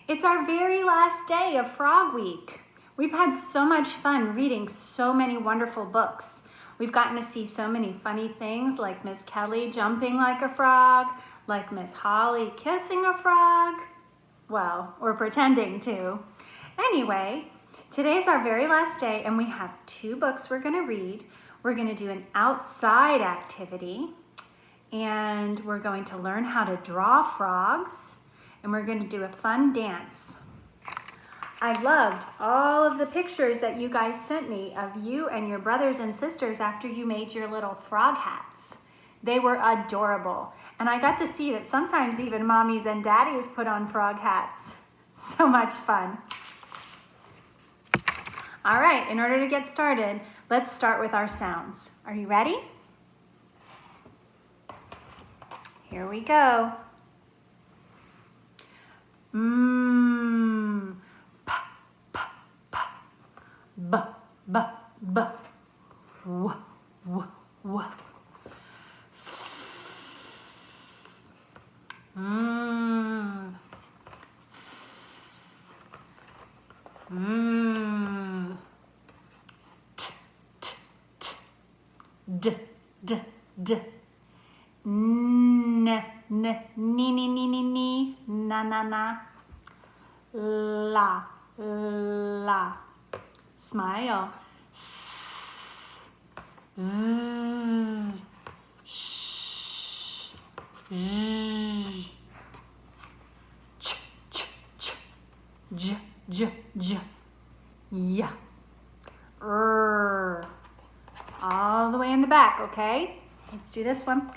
It's our very last day of Frog Week. We've had so much fun reading so many wonderful books. We've gotten to see so many funny things like Miss Kelly jumping like a frog, like Miss Holly kissing a frog. Well, we're pretending to. Anyway, today's our very last day and we have 2 books we're gonna read. We're gonna do an outside activity and we're going to learn how to draw frogs and we're going to do a fun dance. I loved all of the pictures that you guys sent me of you and your brothers and sisters after you made your little frog hats. They were adorable. And I got to see that sometimes even mommies and daddies put on frog hats. So much fun. All right, in order to get started, let's start with our sounds. Are you ready? Here we go. Mmm. P, p, p. B, b, b. W, w, w. Mmm. Mmm. T, t, t. D, d, d. N, n, ni, ni, ni, ni, ni, na, na, na. La, la. Smile. S, z, sh, z, ch, ch, ch, j, j, j, ya, all the way in the back, okay? Let's do this one.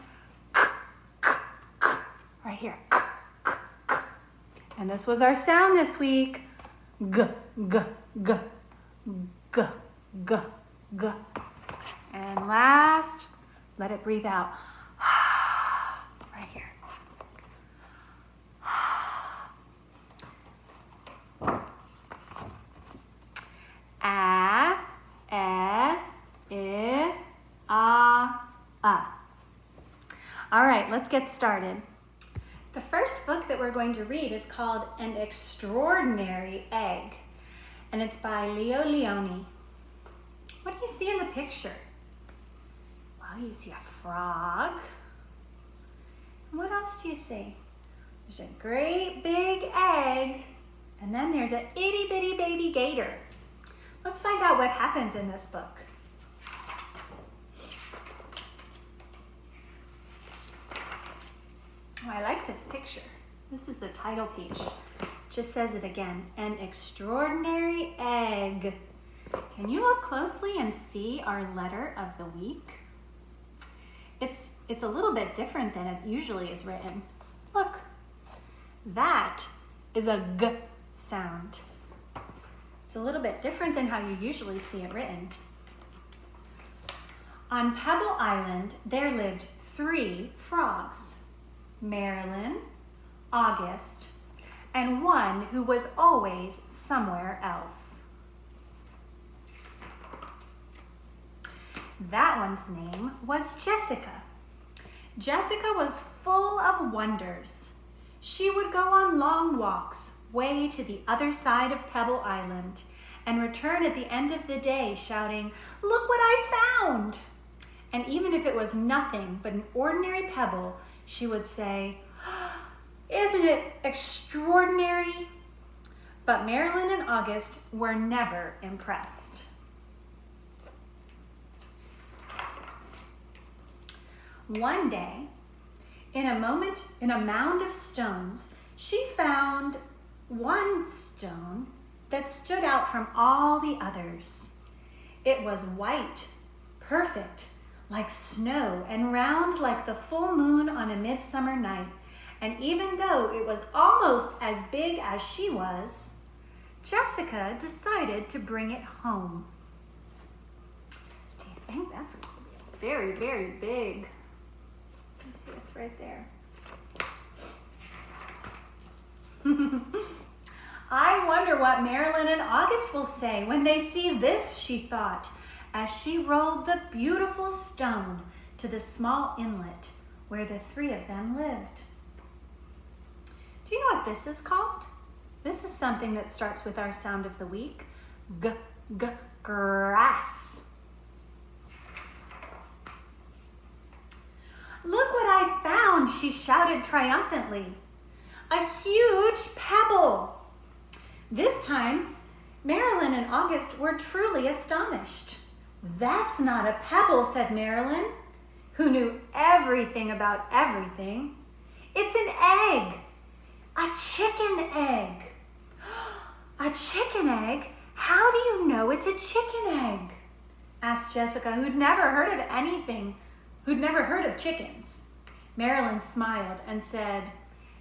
Right here. And this was our sound this week. G, g, g, g, g, g. And last, let it breathe out. Right here. A, e, I, a. All right, let's get started. The first book that we're going to read is called An Extraordinary Egg, and it's by Leo Lionni. What do you see in the picture? Well, you see a frog. And what else do you see? There's a great big egg, and then there's an itty bitty baby gator. Let's find out what happens in this book. Oh, I like this picture. This is the title page. Just says it again. An extraordinary egg. Can you look closely and see our letter of the week? It's a little bit different than it usually is written. Look, that is a G sound. It's a little bit different than how you usually see it written. On Pebble Island, there lived 3 frogs. Marilyn, August, and one who was always somewhere else. That one's name was Jessica. Jessica was full of wonders. She would go on long walks way to the other side of Pebble Island and return at the end of the day shouting, "Look what I found!" And even if it was nothing but an ordinary pebble, she would say, "Isn't it extraordinary?" But Marilyn and August were never impressed. One day, in a mound of stones, she found one stone that stood out from all the others. It was white, perfect, like snow, and round like the full moon on a midsummer night. And even though it was almost as big as she was, Jessica decided to bring it home. Do you think that's very, very big? Let me see, it's right there. I wonder what Marilyn and August will say when they see this, she thought, as she rolled the beautiful stone to the small inlet where the 3 of them lived. Do you know what this is called? This is something that starts with our sound of the week. G, g, grass. Look what I found, she shouted triumphantly. A huge pebble. This time, Marilyn and August were truly astonished. That's not a pebble, said Marilyn, who knew everything about everything. It's an egg, a chicken egg. A chicken egg? How do you know it's a chicken egg? Asked Jessica, who'd never heard of chickens. Marilyn smiled and said,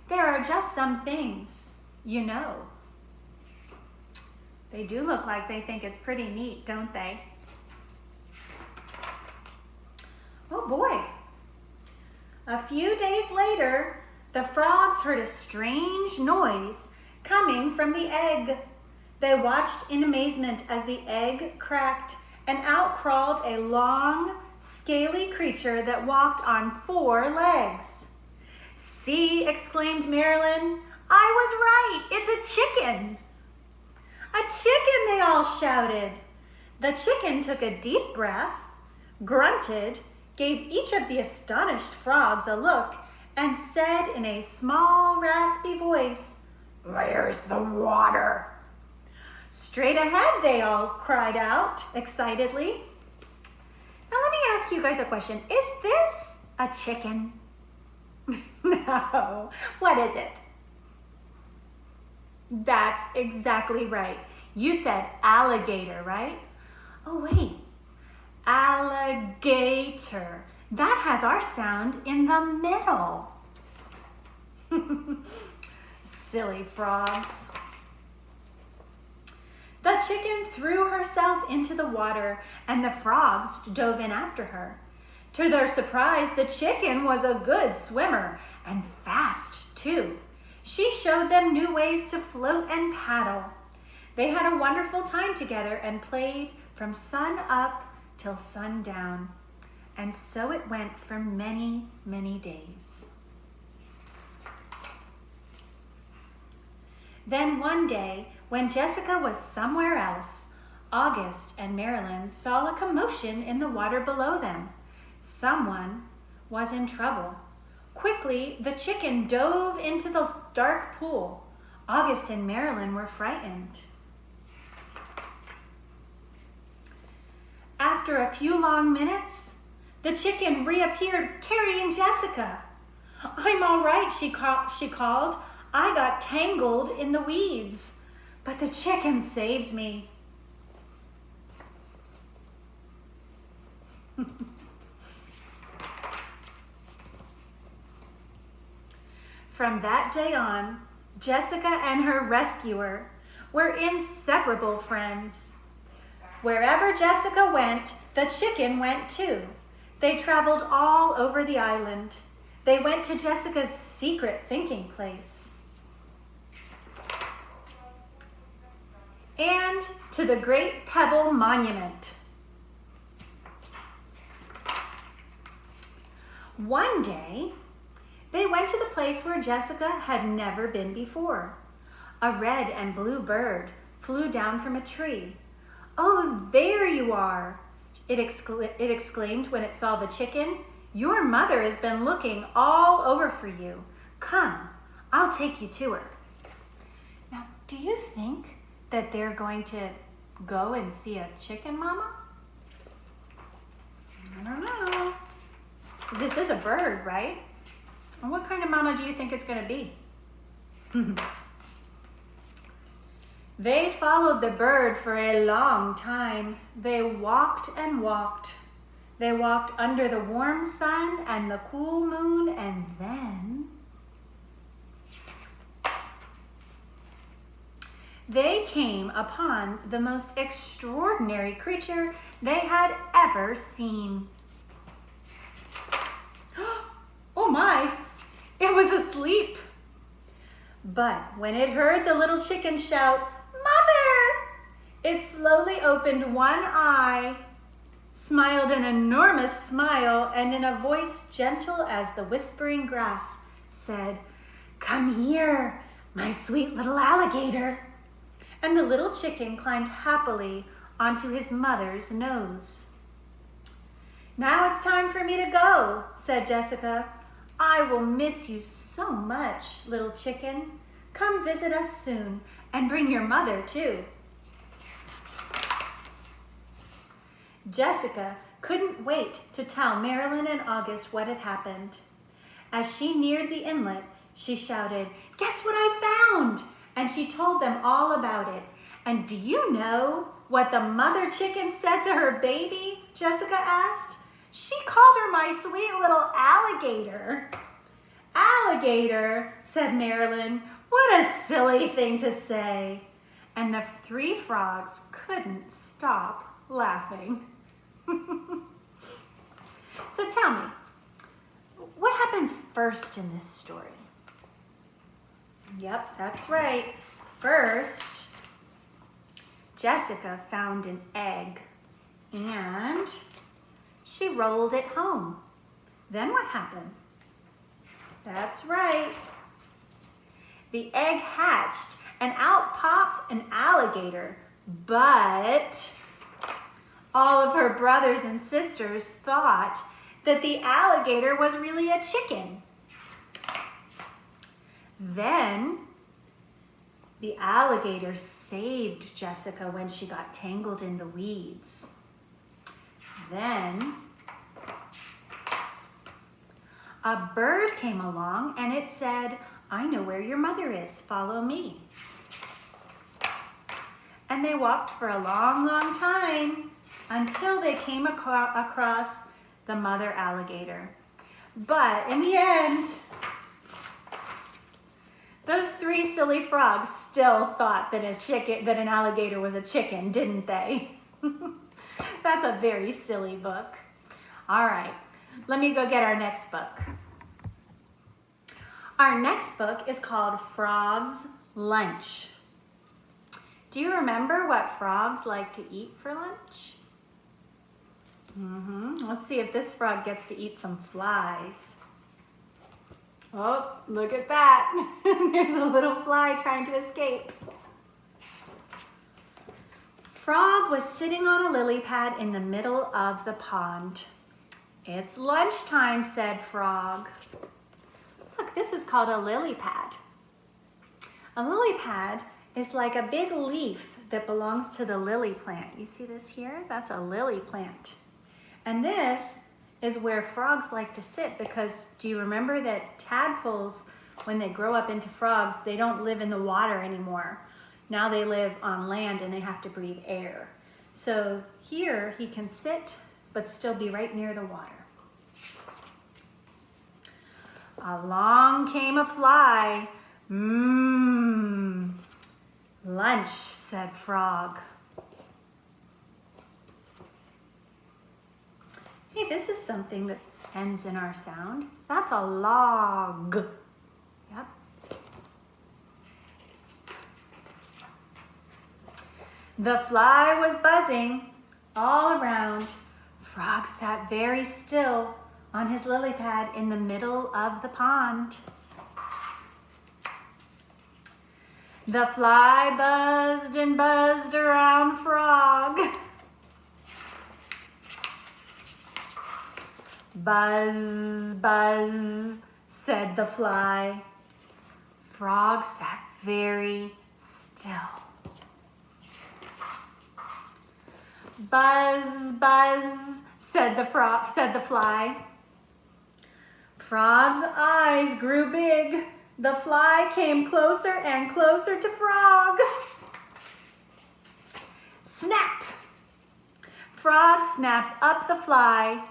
there are just some things you know. They do look like they think it's pretty neat, don't they? Oh boy. A few days later, the frogs heard a strange noise coming from the egg. They watched in amazement as the egg cracked and out crawled a long, scaly creature that walked on 4 legs. See, exclaimed Marilyn, I was right, it's a chicken. A chicken, they all shouted. The chicken took a deep breath, grunted, gave each of the astonished frogs a look, and said in a small, raspy voice, where's the water? Straight ahead, they all cried out excitedly. Now let me ask you guys a question. Is this a chicken? No. What is it? That's exactly right. You said alligator, right? Oh, wait. Alligator. That has our sound in the middle. Silly frogs. The chicken threw herself into the water, and the frogs dove in after her. To their surprise, the chicken was a good swimmer, and fast, too. She showed them new ways to float and paddle. They had a wonderful time together and played from sun up till sundown. And so it went for many, many days. Then one day, when Jessica was somewhere else, August and Marilyn saw a commotion in the water below them. Someone was in trouble. Quickly, the chicken dove into the dark pool. August and Marilyn were frightened. After a few long minutes, the chicken reappeared carrying Jessica. I'm all right, she called. I got tangled in the weeds, but the chicken saved me. From that day on, Jessica and her rescuer were inseparable friends. Wherever Jessica went, the chicken went too. They traveled all over the island. They went to Jessica's secret thinking place. And to the Great Pebble Monument. One day, they went to the place where Jessica had never been before. A red and blue bird flew down from a tree. Oh, there you are, it exclaimed when it saw the chicken. Your mother has been looking all over for you. Come, I'll take you to her. Now, do you think that they're going to go and see a chicken mama? I don't know. This is a bird, right? And what kind of mama do you think it's going to be? They followed the bird for a long time. They walked and walked. They walked under the warm sun and the cool moon, and then they came upon the most extraordinary creature they had ever seen. Oh my, it was asleep. But when it heard the little chicken shout, "Mother!" it slowly opened one eye, smiled an enormous smile, and in a voice gentle as the whispering grass, said, "Come here, My sweet little alligator. And the little chicken climbed happily onto his mother's nose. Now it's time for me to go, said Jessica. I will miss you so much, little chicken. Come visit us soon and bring your mother too. Jessica couldn't wait to tell Marilyn and August what had happened. As she neared the inlet, she shouted, "Guess what I found?" And she told them all about it. And do you know what the mother chicken said to her baby? Jessica asked. She called her my sweet little alligator. Alligator, said Marilyn. What a silly thing to say. And the three frogs couldn't stop laughing. So tell me, what happened first in this story? Yep, that's right. First, Jessica found an egg and she rolled it home. Then what happened? That's right. The egg hatched and out popped an alligator, but all of her brothers and sisters thought that the alligator was really a chicken. Then the alligator saved Jessica when she got tangled in the weeds. Then a bird came along and it said, I know where your mother is, follow me. And they walked for a long, long time until they came across the mother alligator. But in the end, those three silly frogs still thought that an alligator was a chicken, didn't they? That's a very silly book. All right, let me go get our next book. Our next book is called Frog's Lunch. Do you remember what frogs like to eat for lunch? Let's see if this frog gets to eat some flies. Oh, look at that. There's a little fly trying to escape. Frog was sitting on a lily pad in the middle of the pond. It's lunchtime, said Frog. Look, this is called a lily pad. A lily pad is like a big leaf that belongs to the lily plant. You see this here? That's a lily plant. And this is where frogs like to sit because do you remember that tadpoles, when they grow up into frogs, they don't live in the water anymore. Now they live on land and they have to breathe air. So here he can sit but still be right near the water. Along came a fly. Lunch, said Frog. Hey, this is something that ends in our sound. That's a log. Yep. The fly was buzzing all around. Frog sat very still on his lily pad in the middle of the pond. The fly buzzed and buzzed around Frog. Buzz, buzz, said the fly. Frog sat very still. Buzz, buzz, said the fly. Frog's eyes grew big. The fly came closer and closer to Frog. Snap! Frog snapped up the fly.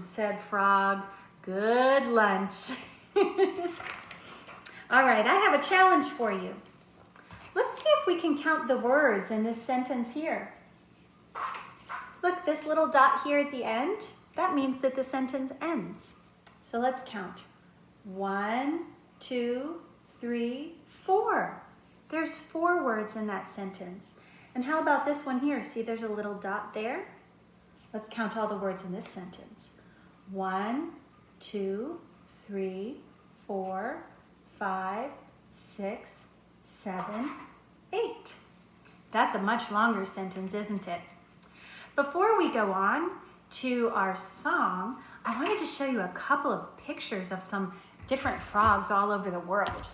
Said Frog, good lunch. All right, I have a challenge for you. Let's see if we can count the words in this sentence here. Look, this little dot here at the end, that means that the sentence ends. So let's count. 1, 2, 3, 4. There's 4 words in that sentence. And how about this one here? See, there's a little dot there. Let's count all the words in this sentence. 1, 2, 3, 4, 5, 6, 7, 8. That's a much longer sentence, isn't it? Before we go on to our song, I wanted to show you a couple of pictures of some different frogs all over the world.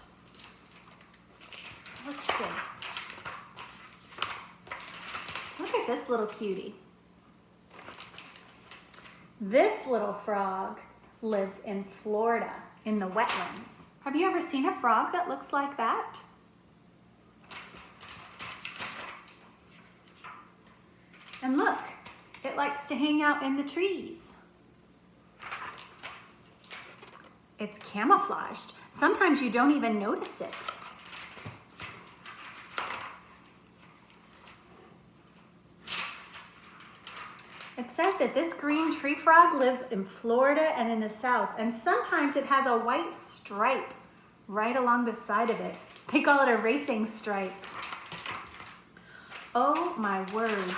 So let's see. Look at this little cutie. This little frog lives in Florida in the wetlands. Have you ever seen a frog that looks like that? And look, it likes to hang out in the trees. It's camouflaged. Sometimes you don't even notice it. It says that this green tree frog lives in Florida and in the south, and sometimes it has a white stripe right along the side of it. They call it a racing stripe. Oh my word.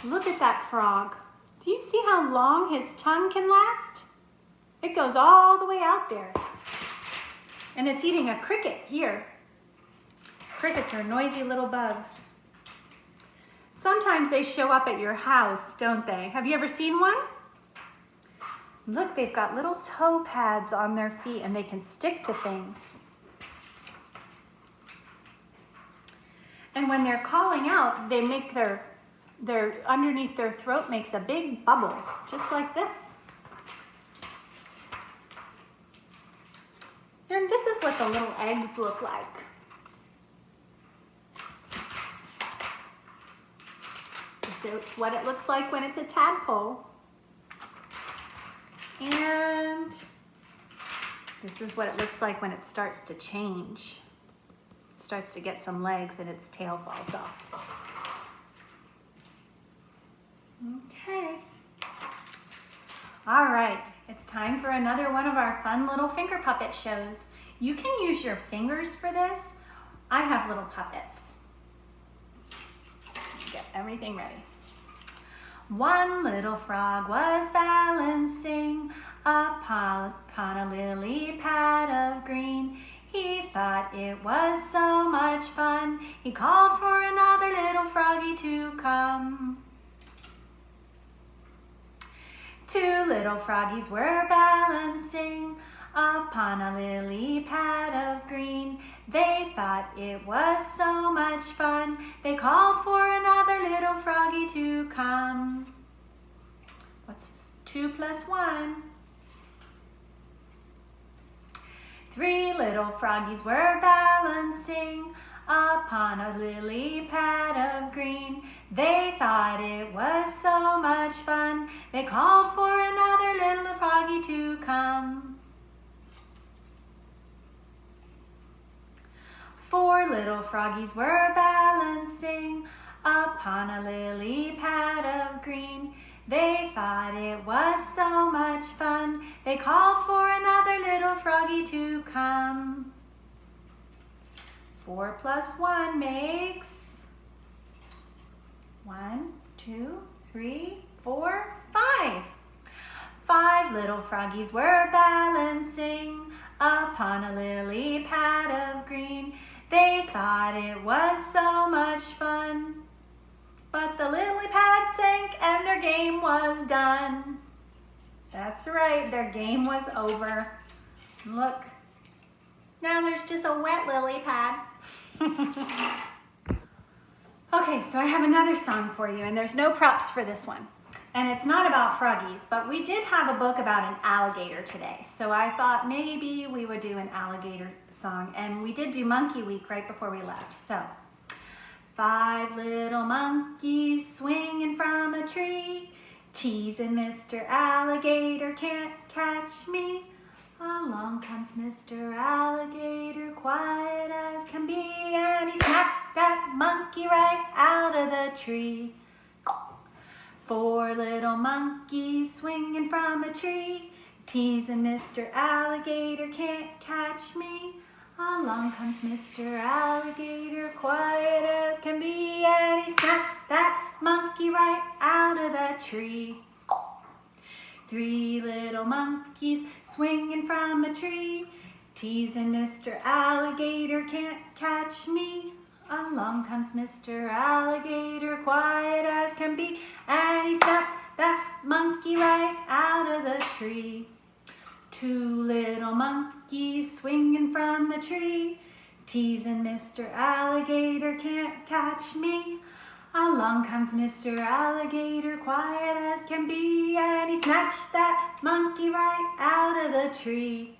Look at that frog. Do you see how long his tongue can last? It goes all the way out there. And it's eating a cricket here. Crickets are noisy little bugs. Sometimes they show up at your house, don't they? Have you ever seen one? Look, they've got little toe pads on their feet and they can stick to things. And when they're calling out, they make their underneath their throat makes a big bubble, just like this. And this is what the little eggs look like. This is what it looks like when it's a tadpole. And this is what it looks like when it starts to change. It starts to get some legs and its tail falls off. Okay. All right, it's time for another one of our fun little finger puppet shows. You can use your fingers for this. I have little puppets. Get everything ready. One little frog was balancing upon a lily pad of green. He thought it was so much fun. He called for another little froggy to come. Two little froggies were balancing upon a lily pad of green. They thought it was so much fun. They called for another little froggy to come. What's 2 plus 1? 3 little froggies were balancing upon a lily pad of green. They thought it was so much fun. They called for another little froggy to come. 4 little froggies were balancing upon a lily pad of green. They thought it was so much fun. They called for another little froggy to come. 4 plus 1 makes 1, 2, 3, 4, 5. 5 little froggies were balancing upon a lily pad of green. They thought it was so much fun. But the lily pad sank and their game was done. That's right, their game was over. Look, now there's just a wet lily pad. Okay, so I have another song for you, and there's no props for this one. And it's not about froggies, but we did have a book about an alligator today. So I thought maybe we would do an alligator song. And we did do Monkey Week right before we left. So, 5 little monkeys swinging from a tree, teasing Mr. Alligator can't catch me. Along comes Mr. Alligator, quiet as can be, and he snapped that monkey right out of the tree. 4 little monkeys swinging from a tree, teasing Mr. Alligator can't catch me. Along comes Mr. Alligator, quiet as can be, and he snapped that monkey right out of the tree. Three little monkeys swinging from a tree, teasing Mr. Alligator can't catch me. Along comes Mr. Alligator, quiet as can be, and he snapped that monkey right out of the tree. Two little monkeys swinging from the tree, teasing Mr. Alligator can't catch me. Along comes Mr. Alligator, quiet as can be, and he snatched that monkey right out of the tree.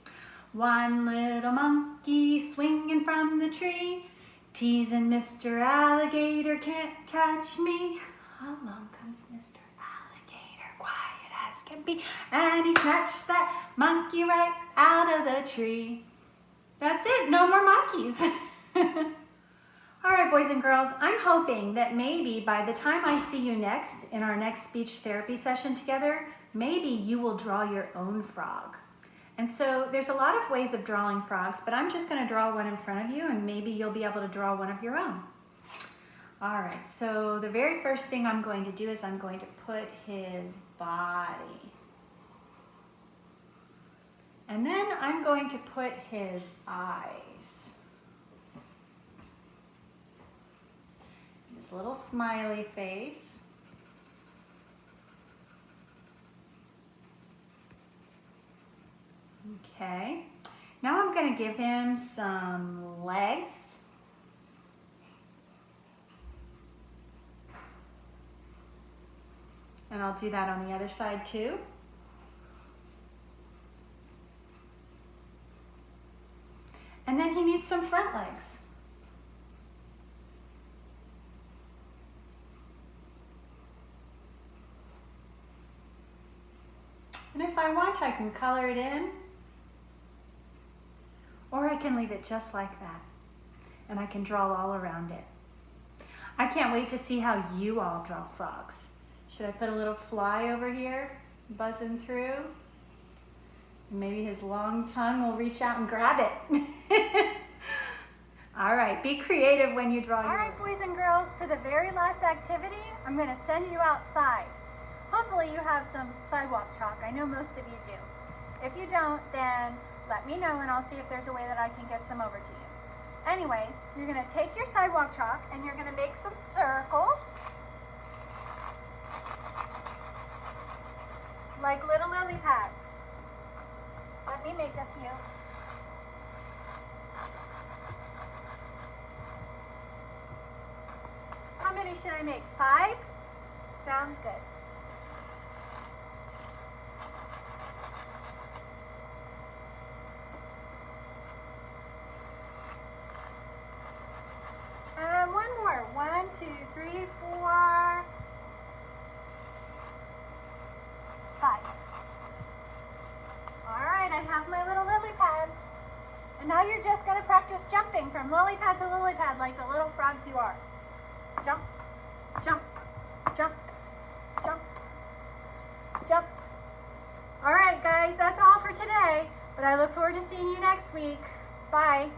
One little monkey swinging from the tree, teasing Mr. Alligator can't catch me. Along comes Mr. Alligator, quiet as can be, and he snatched that monkey right out of the tree. That's it, no more monkeys. All right, boys and girls, I'm hoping that maybe by the time I see you next in our next speech therapy session together, maybe you will draw your own frog. And so there's a lot of ways of drawing frogs, but I'm just going to draw one in front of you, and maybe you'll be able to draw one of your own. All right, so the very first thing I'm going to do is I'm going to put his body. And then I'm going to put his eyes. His little smiley face. Okay, now I'm going to give him some legs. And I'll do that on the other side too. And then he needs some front legs. And if I want, I can color it in, or I can leave it just like that, and I can draw all around it. I can't wait to see how you all draw frogs. Should I put a little fly over here, buzzing through? Maybe his long tongue will reach out and grab it. All right, be creative when you draw. All right, boys and girls, for the very last activity, I'm going to send you outside. Hopefully you have some sidewalk chalk. I know most of you do. If you don't, then let me know and I'll see if there's a way that I can get some over to you. Anyway, you're going to take your sidewalk chalk and you're going to make some circles, like little lily pads. Let me make a few. How many should I make? 5? Sounds good. One more. 1, 2, 3, 4, 5. All right, I have my little lily pads. And now you're just going to practice jumping from lily pad to lily pad like the little frogs you are. Jump, jump, jump, jump, jump. All right, guys, that's all for today, but I look forward to seeing you next week. Bye.